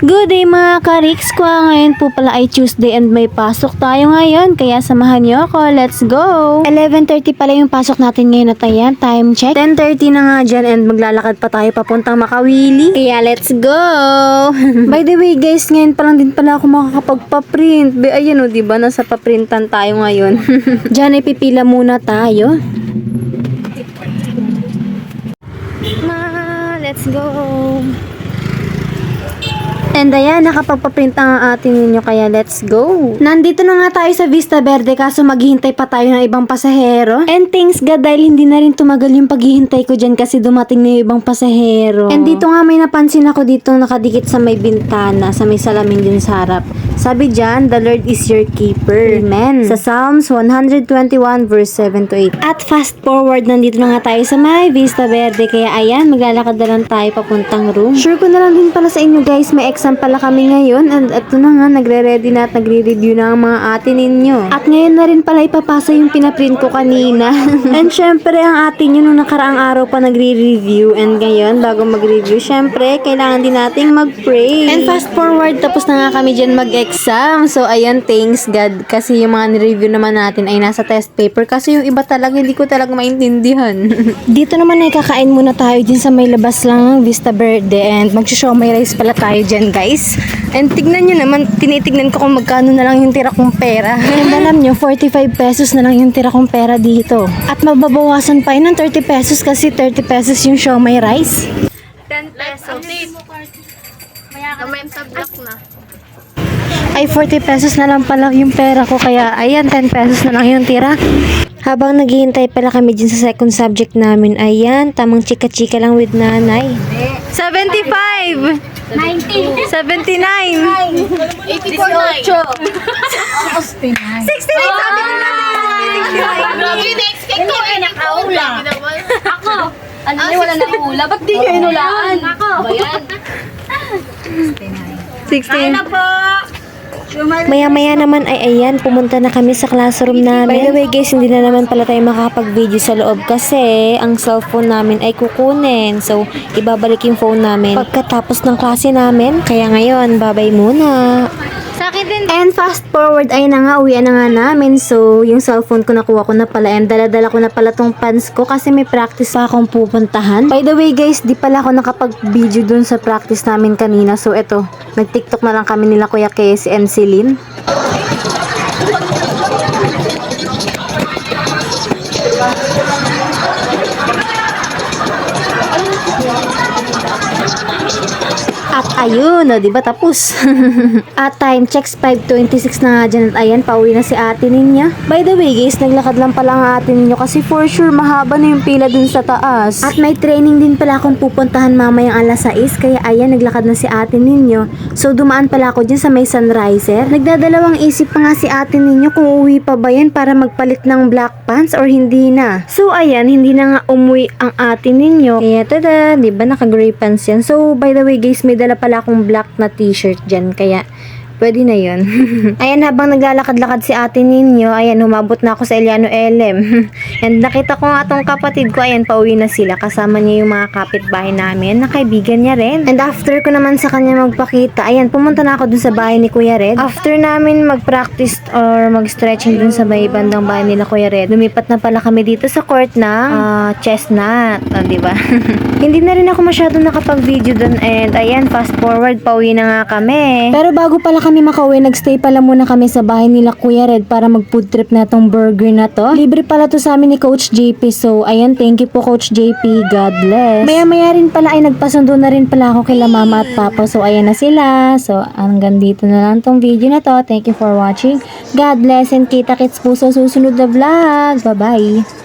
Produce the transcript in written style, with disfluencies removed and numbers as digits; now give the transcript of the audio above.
Good day mga ka-Riks ko. Ngayon po pala ay Tuesday and may pasok tayo ngayon. Kaya samahan niyo ako. Let's go! 11:30 pala yung pasok natin ngayon at ayan, time check. 10:30 na nga dyan and maglalakad pa tayo papuntang Makawili. Kaya let's go! By the way guys, ngayon pa lang din pala ako makakapagpa-print. Ayan o, diba? Nasa paprintan tayo ngayon. Dyan ay pipila muna tayo. Let's go! And ayan, nakapagpaprint ang ating ninyo kaya let's go. Nandito na nga tayo sa Vista Verde kaso maghihintay pa tayo ng ibang pasahero. And thanks God dahil hindi na rin tumagal yung paghihintay ko dyan kasi dumating na yung ibang pasahero. And dito nga may napansin ako dito nakadikit sa may bintana, sa may salamin din sa harap. Sabi dyan, the Lord is your keeper. Amen. Sa Psalms 121 verse 7 to 8. At fast forward, nandito na nga tayo sa may Vista Verde kaya ayan, maglalakad na lang tayo papuntang room. Sure ko na lang din pala sa inyo guys, may exam pala kami ngayon and ito na nga, nagre-ready na at nagre-review na ang mga atin ninyo. At ngayon na rin pala ipapasa yung pinaprint ko kanina. And syempre, ang atin yun nung nakaraang araw pa nagre-review and ngayon, bago mag-review, syempre, kailangan din nating mag-pray. And fast forward, tapos na nga kami dyan mag-exam. So, ayan, thanks God. Kasi yung mga nireview naman natin ay nasa test paper. Kasi yung iba talaga, hindi ko talaga maintindihan. Dito naman ay kakain muna tayo dyan sa may labas lang ng Vista Verde and mag-show may rice pala tayo dyan guys. And tignan nyo naman, tinitignan ko kung magkano na lang yung tira kong pera. And alam nyo, 45 pesos na lang yung tira kong pera dito. At mababawasan pa yun ng 30 pesos kasi 30 pesos yung show may rice. 10 pesos. May tablock na. Ay 40 pesos na lang pala yung pera ko kaya ayan 10 pesos na lang yung tira. Habang naghihintay pala kami dyan sa second subject namin, ayan, tamang chika-chika lang with nanay. 75! 90! 79! 84! 69! 69! Sabi ko na! Grabe, na-expect ko eh, nakaula. Ako! Ano niyo, wala nang hula? Ba't di niyo inulaan? Ako! Bayan. 16. Ano po? Maya-maya naman ay ayan, pumunta na kami sa classroom namin. By the way guys, hindi na naman pala tayo makakapag-video sa loob kasi ang cellphone namin ay kukunin. So, ibabalik yung phone namin pagkatapos ng klase namin. Kaya ngayon, bye-bye muna. Sa akin din. And fast forward ay na nga, uwian na nga namin. So, yung cellphone ko nakuha ko na pala and dala-dala ko na pala tong pants ko kasi may practice pa akong pupuntahan. By the way guys, di pala ako nakapag-video dun sa practice namin kanina. So, eto, nag-TikTok na lang kami nila Kuya Kes and Celine. At ayun, o, diba tapos? At time checks 5:26 na nga dyan at ayan, pauwi na si ate ninya. By the way guys, naglakad lang pala ang ate ninyo kasi for sure mahaba na yung pila dun sa taas. At may training din pala akong pupuntahan mamayang alas 6 kaya ayan, naglakad na si ate ninyo. So dumaan pala ako dyan sa may Sunriser. Nagdadalawang isip pa nga si ate ninyo kung uwi pa ba yan para magpalit ng black pants or hindi na. So ayan, hindi na nga umuwi ang ate ninyo. Kaya tada, diba naka-gray pants yan. So by the way guys, may dala pala akong black na t-shirt dyan kaya pwede na yun. Ayan, habang naglalakad-lakad si ate ninyo, ayan, humabot na ako sa Eliano LM. And nakita ko nga tong kapatid ko, ayan, pauwi na sila. Kasama niya yung mga kapitbahay namin, na kaibigan niya rin. And after ko naman sa kanya magpakita, ayan, pumunta na ako dun sa bahay ni Kuya Red. After namin mag-practice or mag-stretching dun sa may bandang bahay nila Kuya Red, lumipat na pala kami dito sa court ng chestnut. Diba? Hindi na rin ako masyadong nakapag-video dun and ayan, fast forward, pauwi na nga kami. Pero bago pala kami makauwi, nagstay pala muna kami sa bahay nila Kuya Red para mag-food trip na tong burger na to. Libre pala to sa amin ni Coach JP. So, ayan, thank you po Coach JP. God bless. Maya-maya rin pala ay nagpasundo na rin pala ako kila Mama at Papa. So, ayan na sila. So, hanggang dito na lang tong video na to. Thank you for watching. God bless and kita-kits po sa susunod na vlog. Bye-bye.